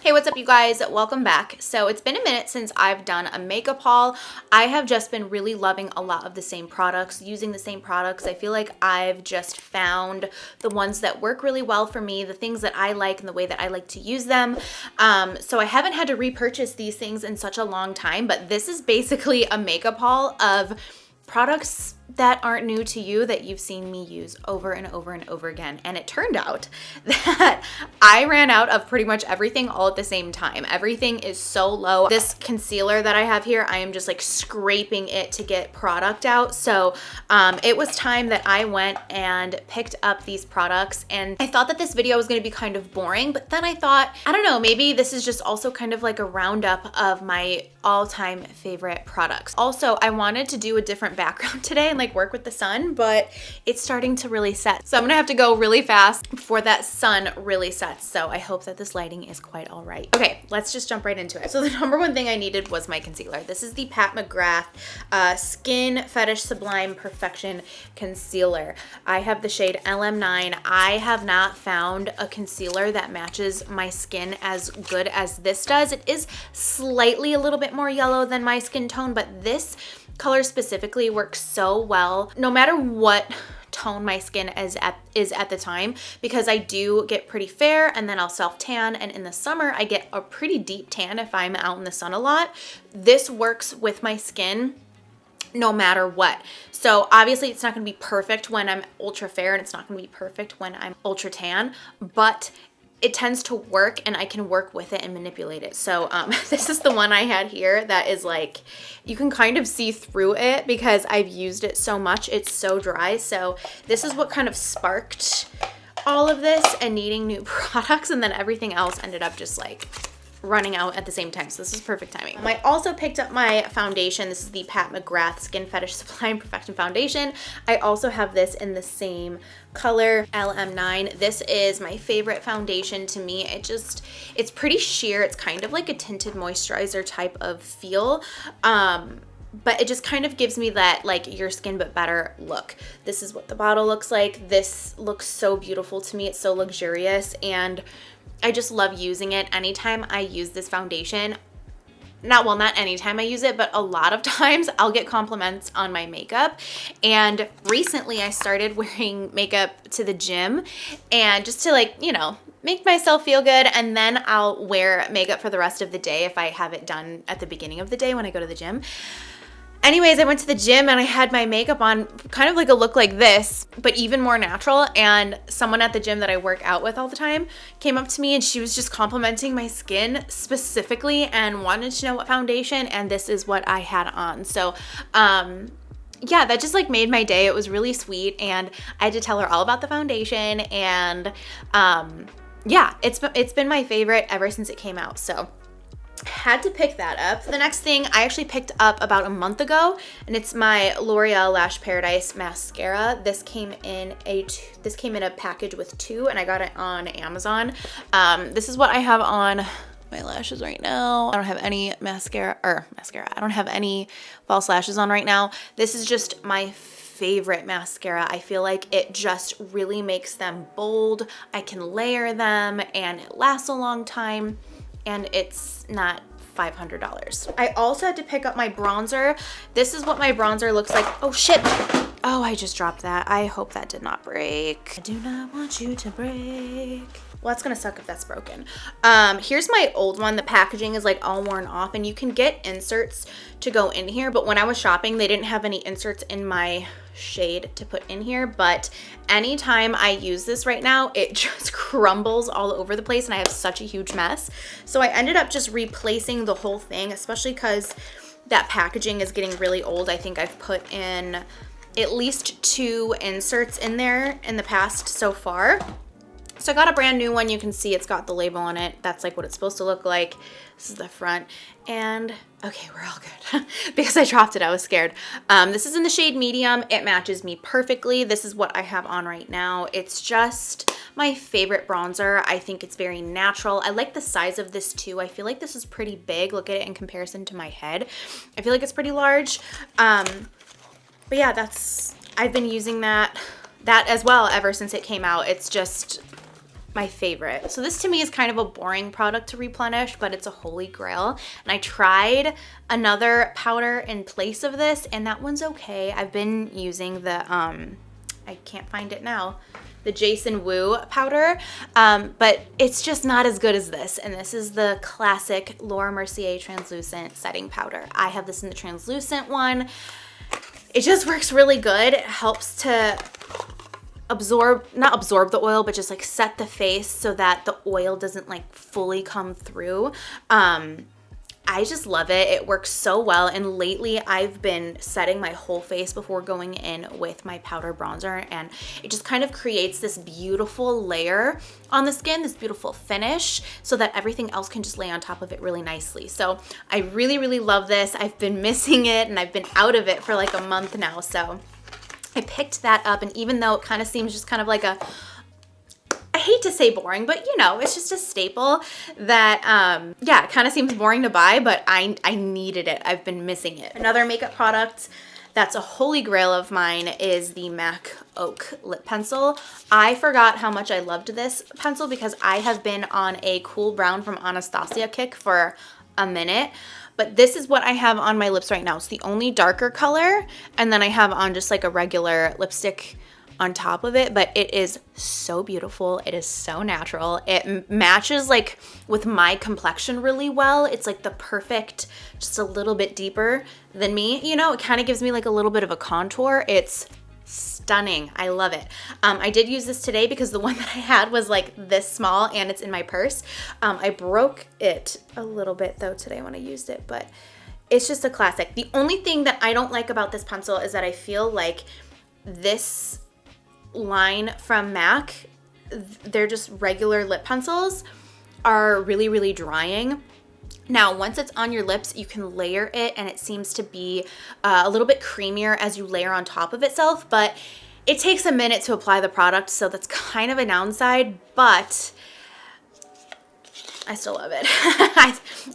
Hey, what's up you guys? Welcome back. So it's been a minute since I've done a makeup haul. I have just been really loving a lot of the same products, using the same products. I feel like I've just found the ones that work really well for me, the things that I like and the way that I like to use them. So I haven't had to repurchase these things in such a long time, but this is basically a makeup haul of products that aren't new to you that you've seen me use over and over and over again. And it turned out that I ran out of pretty much everything all at the same time. Everything is so low. This concealer that I have here, I am just like scraping it to get product out. So it was time that I went and picked up these products, and I thought that this video was going to be kind of boring, but then I thought, I don't know, maybe this is just also kind of like a roundup of my all-time favorite products. Also, I wanted to do a different background today and like work with the sun, but it's starting to really set. So I'm gonna have to go really fast before that sun really sets. So I hope that this lighting is quite all right. Okay, let's just jump right into it. So the number one thing I needed was my concealer. This is the Pat McGrath Skin Fetish Sublime Perfection Concealer. I have the shade LM9. I have not found a concealer that matches my skin as good as this does. It is slightly a little bit more yellow than my skin tone, but this color specifically works so well no matter what tone my skin is at the time, because I do get pretty fair and then I'll self tan, and in the summer I get a pretty deep tan if I'm out in the sun a lot. This works with my skin no matter what. So obviously it's not going to be perfect when I'm ultra fair, and it's not going to be perfect when I'm ultra tan, but it tends to work and I can work with it and manipulate it. So this is the one I had here that is like, you can kind of see through it because I've used it so much. It's so dry. So this is what kind of sparked all of this and needing new products, and then everything else ended up just like running out at the same time. So this is perfect timing. I also picked up my foundation. This is the Pat McGrath Skin Fetish Sublime Perfection Foundation. I also have this in the same color, LM9. This is my favorite foundation to me. It's pretty sheer. It's kind of like a tinted moisturizer type of feel. But it just kind of gives me that like your skin but better look. This is what the bottle looks like. This looks so beautiful to me. It's so luxurious, and I just love using it. Anytime I use this foundation, not anytime I use it, but a lot of times I'll get compliments on my makeup. And recently I started wearing makeup to the gym, and just to like, you know, make myself feel good, and then I'll wear makeup for the rest of the day if I have it done at the beginning of the day when I go to the gym. Anyways, I went to the gym and I had my makeup on kind of like a look like this, but even more natural. And someone at the gym that I work out with all the time came up to me, and she was just complimenting my skin specifically and wanted to know what foundation, and this is what I had on. So, yeah, that just like made my day. It was really sweet, and I had to tell her all about the foundation, and yeah, it's been my favorite ever since it came out. So had to pick that up. The next thing I actually picked up about a month ago, and it's my L'Oreal Lash Paradise mascara. This came in a package with 2, and I got it on Amazon. This is what I have on my lashes right now. I don't have any mascara. I don't have any false lashes on right now. This is just my favorite mascara. I feel like it just really makes them bold. I can layer them and it lasts a long time, and it's not $500. I also had to pick up my bronzer. This is what my bronzer looks like. Oh shit. Oh, I just dropped that. I hope that did not break. I do not want you to break. Well, that's gonna suck if that's broken. Here's my old one. The packaging is like all worn off, and you can get inserts to go in here, but when I was shopping, they didn't have any inserts in my shade to put in here. But anytime I use this right now, it just crumbles all over the place, and I have such a huge mess. So I ended up just replacing the whole thing, especially because that packaging is getting really old. I think I've put in at least 2 inserts in there in the past so far. So I got a brand new one. You can see it's got the label on it. That's like what it's supposed to look like. This is the front. And okay, we're all good. Because I dropped it, I was scared. This is in the shade medium. It matches me perfectly. This is what I have on right now. It's just my favorite bronzer. I think it's very natural. I like the size of this too. I feel like this is pretty big. Look at it in comparison to my head. I feel like it's pretty large. But yeah, I've been using that as well ever since it came out. It's just my favorite. So this to me is kind of a boring product to replenish, but it's a holy grail. And I tried another powder in place of this, and that one's okay. I've been using the, I can't find it now, the Jason Wu powder, but it's just not as good as this. And this is the classic Laura Mercier translucent setting powder. I have this in the translucent one. It just works really good. It helps to not absorb the oil, but just like set the face so that the oil doesn't like fully come through. I just love it. It works so well. And lately I've been setting my whole face before going in with my powder bronzer, and it just kind of creates this beautiful layer on the skin, this beautiful finish, so that everything else can just lay on top of it really nicely. So I really, really love this. I've been missing it and I've been out of it for like a month now. So I picked that up, and even though it kind of seems just kind of like a, I hate to say boring, but you know, it's just a staple that, yeah, it kind of seems boring to buy, but I needed it. I've been missing it. Another makeup product that's a holy grail of mine is the MAC Oak lip pencil. I forgot how much I loved this pencil because I have been on a cool brown from Anastasia kick for a minute. But this is what I have on my lips right now. It's the only darker color, and then I have on just like a regular lipstick on top of it, but it is so beautiful. It is so natural. It matches like with my complexion really well. It's like the perfect, just a little bit deeper than me. You know, it kind of gives me like a little bit of a contour. It's stunning. I love it. I did use this today because the one that I had was like this small and it's in my purse. I broke it a little bit though today when I used it, but it's just a classic. The only thing that I don't like about this pencil is that I feel like this line from MAC, they're just regular lip pencils, are really, really drying. Now, once it's on your lips, you can layer it and it seems to be a little bit creamier as you layer on top of itself, but it takes a minute to apply the product, so that's kind of a downside, but I still love it.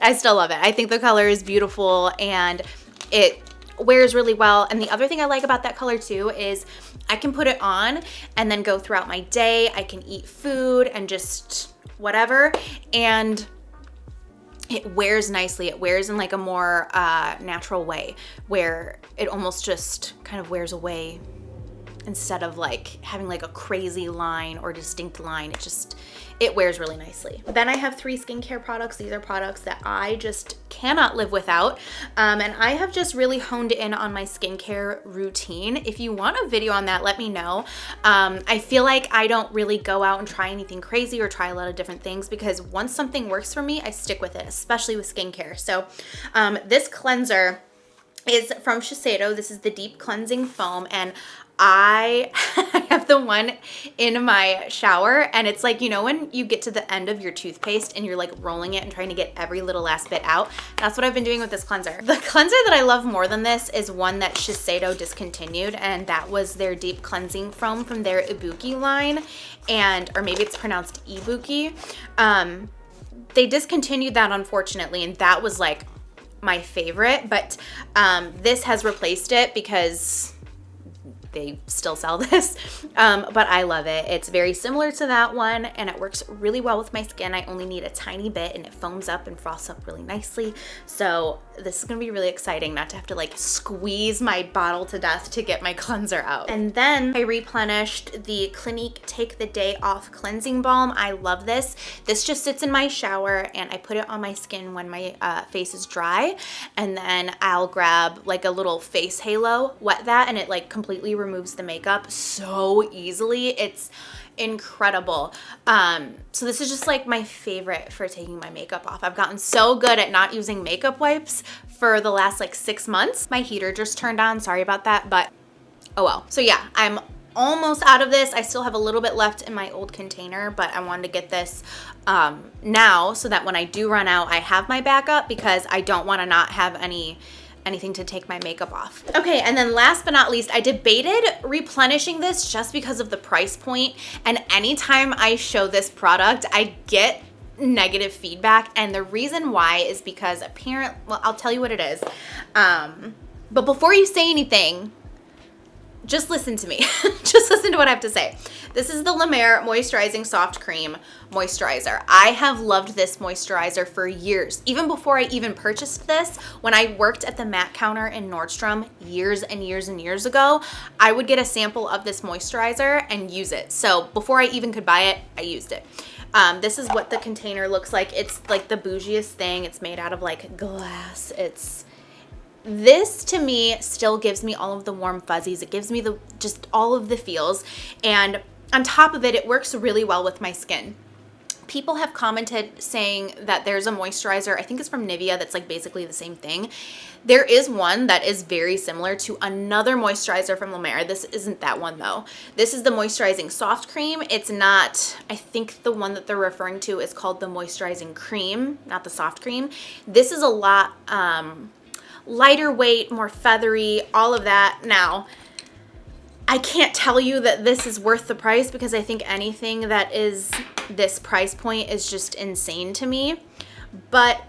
I still love it. I think the color is beautiful and it wears really well. And the other thing I like about that color too is I can put it on and then go throughout my day. I can eat food and just whatever, and it wears nicely. It wears in like a more natural way where it almost just kind of wears away instead of like having like a crazy line or distinct line. It wears really nicely. Then I have 3 skincare products. These are products that I just cannot live without. And I have just really honed in on my skincare routine. If you want a video on that, let me know. I feel like I don't really go out and try anything crazy or try a lot of different things because once something works for me, I stick with it, especially with skincare. So this cleanser is from Shiseido. This is the Deep Cleansing Foam, and I have the one in my shower, and it's like, you know, when you get to the end of your toothpaste and you're like rolling it and trying to get every little last bit out, that's what I've been doing with this cleanser. The cleanser that I love more than this is one that Shiseido discontinued, and that was their Deep Cleansing Foam from their Ibuki line, or maybe it's pronounced Ibuki. They discontinued that, unfortunately, and that was like my favorite, but this has replaced it because they still sell this, but I love it. It's very similar to that one, and it works really well with my skin. I only need a tiny bit, and it foams up and froths up really nicely. So this is gonna be really exciting not to have to like squeeze my bottle to death to get my cleanser out. And then I replenished the Clinique Take the Day Off Cleansing Balm. I love this. This just sits in my shower, and I put it on my skin when my face is dry, and then I'll grab like a little face halo, wet that, and it like completely removes the makeup so easily. It's incredible. So this is just like my favorite for taking my makeup off. I've gotten so good at not using makeup wipes for the last like 6 months. My heater just turned on, sorry about that, but oh well. So yeah, I'm almost out of this. I still have a little bit left in my old container, but I wanted to get this now so that when I do run out, I have my backup, because I don't want to not have anything to take my makeup off. Okay, and then last but not least, I debated replenishing this just because of the price point, and anytime I show this product, I get negative feedback, and the reason why is because well, I'll tell you what it is. But before you say anything, just listen to me. Just listen to what I have to say. This is the La Mer Moisturizing Soft Cream Moisturizer. I have loved this moisturizer for years. Even before I even purchased this, when I worked at the MAC counter in Nordstrom years and years and years ago, I would get a sample of this moisturizer and use it. So before I even could buy it, I used it. This is what the container looks like. It's like the bougiest thing. It's made out of like glass. This to me still gives me all of the warm fuzzies. It gives me just all of the feels. And on top of it, it works really well with my skin. People have commented saying that there's a moisturizer, I think it's from Nivea, that's like basically the same thing. There is one that is very similar to another moisturizer from La Mer. This isn't that one though. This is the Moisturizing Soft Cream. It's not, I think the one that they're referring to is called the Moisturizing Cream, not the Soft Cream. This is a lot lighter weight, more feathery, all of that. Now, I can't tell you that this is worth the price because I think anything that is this price point is just insane to me. But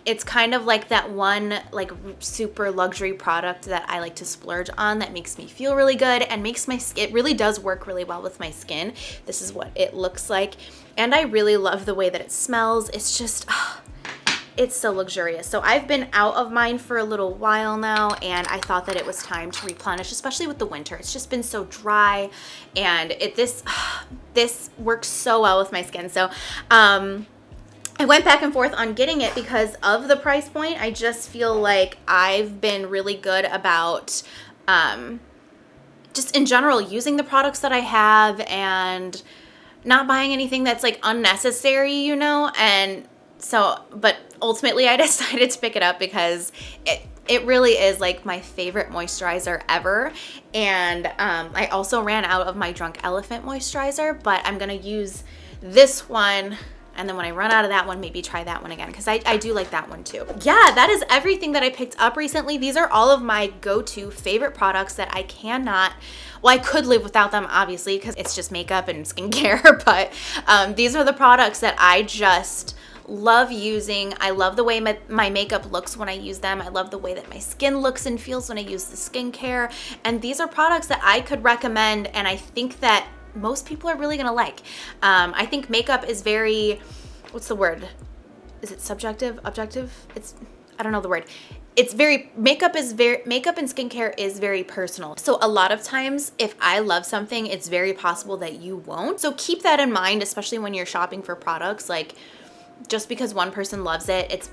it's kind of like that one like super luxury product that I like to splurge on that makes me feel really good and makes my skin, it really does work really well with my skin. This is what it looks like. And I really love the way that it smells. It's just, it's so luxurious. So I've been out of mine for a little while now, and I thought that it was time to replenish, especially with the winter. It's just been so dry, and this works so well with my skin. So I went back and forth on getting it because of the price point. I just feel like I've been really good about just in general using the products that I have and not buying anything that's like unnecessary, you know. And so, but ultimately I decided to pick it up because it really is like my favorite moisturizer ever. And I also ran out of my Drunk Elephant moisturizer, but I'm gonna use this one, and then when I run out of that one, maybe try that one again, because I do like that one too. Yeah, that is everything that I picked up recently. These are all of my go-to favorite products that I cannot, well, I could live without them obviously because it's just makeup and skincare, but these are the products that I just love using. I love the way my makeup looks when I use them. I love the way that my skin looks and feels when I use the skincare. And these are products that I could recommend, and I think that most people are really gonna like. I think makeup is very, what's the word? Is it subjective? Objective? I don't know the word. Makeup and skincare is very personal. So a lot of times if I love something, it's very possible that you won't. So keep that in mind, especially when you're shopping for products. Like, just because one person loves it,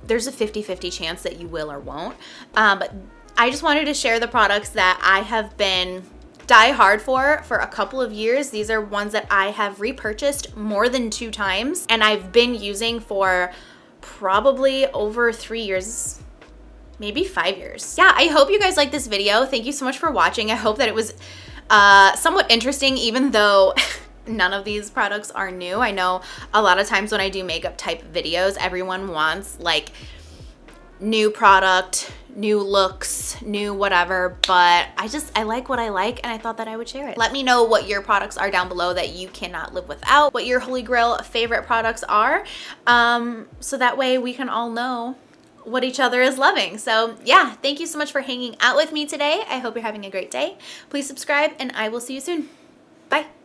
there's a 50-50 chance that you will or won't. But I just wanted to share the products that I have been die hard for a couple of years. These are ones that I have repurchased more than 2 times, and I've been using for probably over 3 years, maybe 5 years. Yeah, I hope you guys liked this video. Thank you so much for watching. I hope that it was somewhat interesting, even though none of these products are new. I know a lot of times when I do makeup type videos, everyone wants like new product, new looks, new whatever, but I like what I like, and I thought that I would share it. Let me know what your products are down below that you cannot live without, what your Holy Grail favorite products are, so that way we can all know what each other is loving. So yeah, thank you so much for hanging out with me today. I hope you're having a great day. Please subscribe, and I will see you soon. Bye.